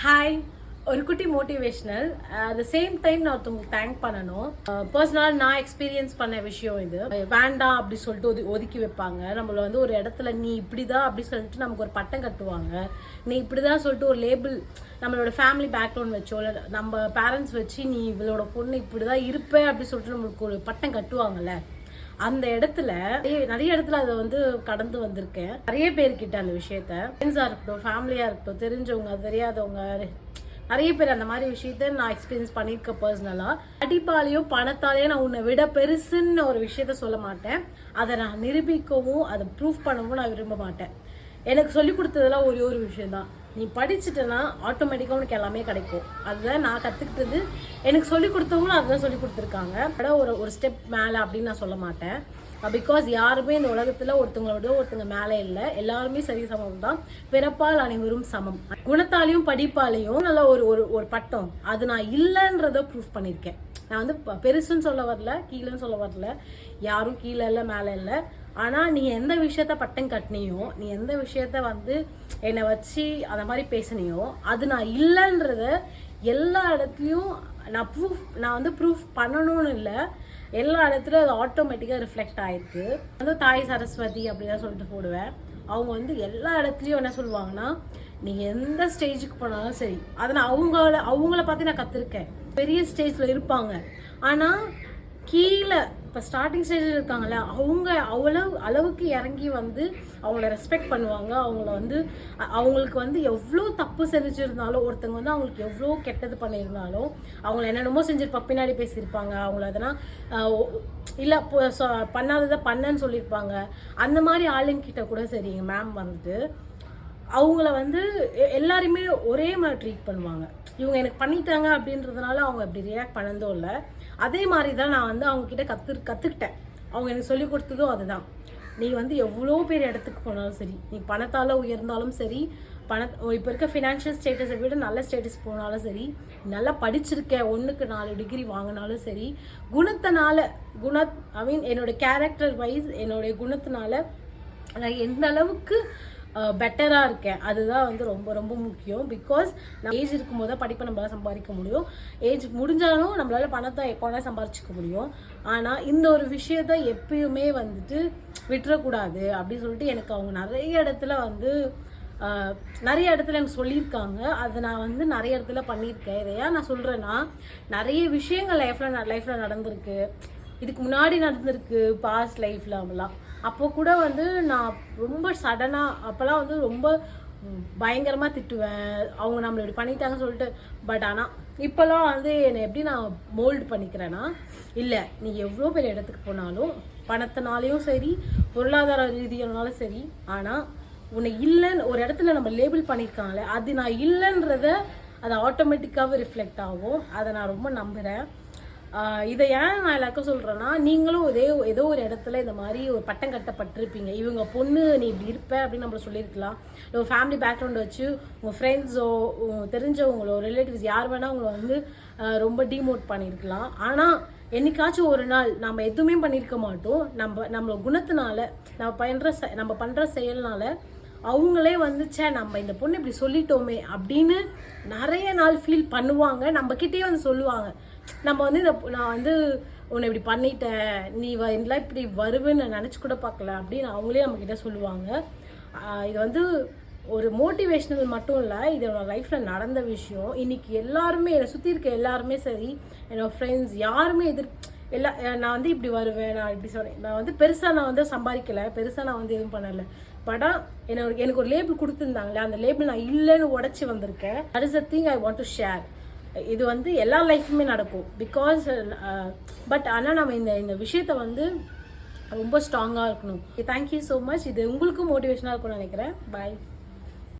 Hi, ஒரு குட்டி motivational. At the same time நான் ஒருத்தவங்களுக்கு தேங்க் பண்ணணும். பர்சனலாக நான் எக்ஸ்பீரியன்ஸ் பண்ண விஷயம் இது. வேண்டாம் அப்படி சொல்லிட்டு ஒதுக்கி வைப்பாங்க. நம்மள வந்து ஒரு இடத்துல நீ இப்படிதான் அப்படி சொல்லிட்டு நமக்கு ஒரு பட்டம் கட்டுவாங்க. நீ இப்படிதான் சொல்லிட்டு ஒரு லேபிள் நம்மளோட ஃபேமிலி பேக்ரவுண்ட் வச்சோ இல்லை நம்ம பேரண்ட்ஸ் வச்சு நீ இவளோட பொண்ணு இப்படிதான் இருப்ப அப்படி சொல்லிட்டு நம்மளுக்கு ஒரு பட்டம் கட்டுவாங்கல்ல. அந்த இடத்துல நிறைய இடத்துல அதை வந்து கடந்து வந்திருக்கேன். நிறைய பேர்கிட்ட அந்த விஷயத்த ஃப்ரெண்ட்ஸா இருக்கட்டும், ஃபேமிலியா இருக்கட்டும், தெரிஞ்சவங்க தெரியாதவங்க நிறைய பேர் அந்த மாதிரி விஷயத்த நான் எக்ஸ்பீரியன்ஸ் பண்ணியிருக்கேன். பர்சனலா அடிப்பாலையும் பணத்தாலேயும் நான் உன்னை விட பெருசுன்னு ஒரு விஷயத்த சொல்ல மாட்டேன். அதை நான் நிரூபிக்கவும் அதை ப்ரூவ் பண்ணவும் நான் விரும்ப மாட்டேன். எனக்கு சொல்லி கொடுத்ததெல்லாம் ஒரே ஒரு விஷயம் தான். நீ படிச்சுட்டேன்னா ஆட்டோமேட்டிக்காக உனக்கு எல்லாமே கிடைக்கும். அதுதான் நான் கற்றுக்கிட்டது. எனக்கு சொல்லி கொடுத்தவங்களும் அதுதான் சொல்லி கொடுத்துருக்காங்க. ஒரு ஸ்டெப் மேலே அப்படின்னு நான் சொல்ல மாட்டேன். பிகாஸ் யாருமே இந்த உலகத்தில் ஒருத்தவங்க மேலே இல்லை. எல்லாருமே சரி சமம் தான். பிறப்பால் அனைவரும் சமம். குணத்தாலையும் படிப்பாலையும் நல்ல ஒரு பட்டம் அது நான் இல்லைன்றத ப்ரூஃப் பண்ணியிருக்கேன். நான் வந்து பெருசுன்னு சொல்ல வரல, கீழேன்னு சொல்ல வரல. யாரும் கீழே இல்லை மேலே இல்லை. ஆனால் நீ எந்த விஷயத்த பட்டம் கட்டினியோ, நீ எந்த விஷயத்த வந்து என்னை வச்சு அந்த மாதிரி பேசினியோ அது நான் இல்லைன்றத எல்லா இடத்துலையும் நான் வந்து ப்ரூஃப் பண்ணணும்னு இல்லை. எல்லா இடத்துலையும் அது ஆட்டோமேட்டிக்காக ரிஃப்ளெக்ட் ஆயிருக்கு. வந்து தாய் சரஸ்வதி அப்படிதான் சொல்லிட்டு போடுவேன். அவங்க வந்து எல்லா இடத்துலையும் என்ன சொல்லுவாங்கன்னா, நீ எந்த ஸ்டேஜுக்கு போனாலும் சரி, அதை நான் அவங்கள பார்த்து நான் கற்றுருக்கேன். பெரிய ஸ்டேஜில் இருப்பாங்க, ஆனால் கீழே இப்போ ஸ்டார்டிங் ஸ்டேஜில் இருக்காங்கல்ல, அவங்க அளவுக்கு இறங்கி வந்து அவங்கள ரெஸ்பெக்ட் பண்ணுவாங்க. அவங்களுக்கு வந்து எவ்வளோ தப்பு செஞ்சுருந்தாலும், ஒருத்தவங்க வந்து அவங்களுக்கு எவ்வளோ கெட்டது பண்ணியிருந்தாலும், அவங்கள என்னென்னமோ செஞ்சிருப்பா, பின்னாடி பேசியிருப்பாங்க, அவங்கள அதெல்லாம் இல்லை பண்ணாததை பண்ணன்னு சொல்லியிருப்பாங்க. அந்த மாதிரி ஆளுங்கிட்ட கூட சரிங்க மேம் வந்துட்டு அவங்கள வந்து எல்லாருமே ஒரே மாதிரி ட்ரீட் பண்ணுவாங்க. இவங்க எனக்கு பண்ணிட்டாங்க அப்படின்றதுனால அவங்க அப்படி ரியாக்ட் பண்ணதும் இல்லை. அதே மாதிரி தான் நான் வந்து அவங்கக்கிட்ட கற்றுக்கிட்டேன். அவங்க எனக்கு சொல்லி கொடுத்ததும் அதுதான். நீ வந்து எவ்வளோ பேர் இடத்துக்கு போனாலும் சரி, நீ பணத்தால் உயர்ந்தாலும் சரி, இப்போ இருக்க ஃபினான்ஷியல் ஸ்டேட்டஸை விட நல்ல ஸ்டேட்டஸ் போனாலும் சரி, நல்லா படிச்சிருக்க 1க்கு 4 டிகிரி வாங்கினாலும் சரி, என்னோட கேரக்டர் வைஸ் என்னுடைய குணத்தினால நான் எந்த அளவுக்கு பெட்டராக இருக்கேன் அதுதான் வந்து ரொம்ப ரொம்ப முக்கியம். பிகாஸ் நம்ம ஏஜ் இருக்கும்போது தான் படிப்பை நம்மளால சம்பாதிக்க முடியும். ஏஜ் முடிஞ்சாலும் நம்மளால பணத்தை எப்போனா சம்பாதிச்சிக்க முடியும். ஆனால் இந்த ஒரு விஷயத்த எப்பயுமே வந்துட்டு விட்டுறக்கூடாது அப்படின்னு சொல்லிட்டு எனக்கு அவங்க நிறைய இடத்துல எனக்கு சொல்லியிருக்காங்க. அதை நான் வந்து நிறைய இடத்துல பண்ணியிருக்கேன். இதையா நான் சொல்கிறேன்னா, நிறைய விஷயங்கள் லைஃப்பில் நடந்திருக்கு. இதுக்கு முன்னாடி நடந்திருக்கு பாஸ்ட் லைஃப்பில் அவங்களாம். அப்போ கூட வந்து நான் ரொம்ப சடனாக அப்போல்லாம் வந்து ரொம்ப பயங்கரமாக திட்டுவேன். அவங்க நம்மளை இப்படி பண்ணிட்டாங்கன்னு சொல்லிட்டு. பட் ஆனால் இப்போல்லாம் வந்து என்னை எப்படி நான் மோல்டு பண்ணிக்கிறேன்னா, இல்லை நீ எவ்வளோ பெரிய இடத்துக்கு போனாலும், பணத்தினாலையும் சரி, பொருளாதார ரீதியானாலும் சரி, ஆனால் உன்னை இல்லைன்னு ஒரு இடத்துல நம்ம லேபிள் பண்ணியிருக்காங்களே, அது நான் இல்லைன்றத அது ஆட்டோமேட்டிக்காகவே ரிஃப்ளெக்ட் ஆகும். அதை நான் ரொம்ப நம்புகிறேன். இதை ஏன் நான் எல்லாருக்கும் சொல்கிறேன்னா, நீங்களும் ஏதோ ஒரு இடத்துல இந்த மாதிரி ஒரு பட்டம் கட்டப்பட்டிருப்பீங்க. இவங்க பொண்ணு நீ இப்படி இருப்ப அப்படின்னு நம்மள சொல்லியிருக்கலாம். இல்லை ஃபேமிலி பேக்ரவுண்ட் வச்சு உங்கள் ஃப்ரெண்ட்ஸோ தெரிஞ்சவங்களோ ரிலேட்டிவ்ஸ் யார் வேணால் உங்களை வந்து ரொம்ப டிமோட் பண்ணியிருக்கலாம். ஆனால் என்னைக்காச்சும் ஒரு நாள் நம்ம எதுவுமே பண்ணியிருக்க மாட்டோம். நம்மளோட குணத்தினால நம்ம பண்ணுற செயல்னால அவங்களே வந்துச்சே நம்ம இந்த பொண்ணு இப்படி சொல்லிட்டோமே அப்படின்னு நிறைய நாள் ஃபீல் பண்ணுவாங்க. நம்மக்கிட்டே வந்து சொல்லுவாங்க, நம்ம வந்து நான் வந்து உன்னை இப்படி பண்ணிட்டேன், நீ இதெல்லாம் இப்படி வருவேன்னு நான் நினச்சி கூட பார்க்கல அப்படின்னு அவங்களே நம்மக்கிட்ட சொல்லுவாங்க. இது வந்து ஒரு மோட்டிவேஷ்னல் மட்டும் இல்லை, இது என்னோட லைஃப்பில் நடந்த விஷயம். இன்னைக்கு எல்லாருமே என்னை சுற்றி இருக்க எல்லாருமே சரி, என்னோடய ஃப்ரெண்ட்ஸ் யாருமே நான் வந்து இப்படி வருவேன், நான் இப்படி சொன்னேன், நான் வந்து பெருசாக நான் வந்து சம்பாதிக்கலை, பெருசாக நான் வந்து எதுவும் பண்ணலை. பட் எனக்கு ஒரு லேபிள் கொடுத்துருந்தாங்களே, அந்த லேபிள் நான் இல்லைன்னு உடச்சி வந்திருக்கேன். That is the thing I want to share. இது வந்து எல்லா லைஃப்புமே நடக்கும். பிகாஸ் பட் ஆனால் நம்ம இந்த விஷயத்த வந்து ரொம்ப ஸ்ட்ராங்காக இருக்கணும். Thank you so much. இது உங்களுக்கும் மோட்டிவேஷனாக இருக்கும்னு நினைக்கிறேன். பாய்.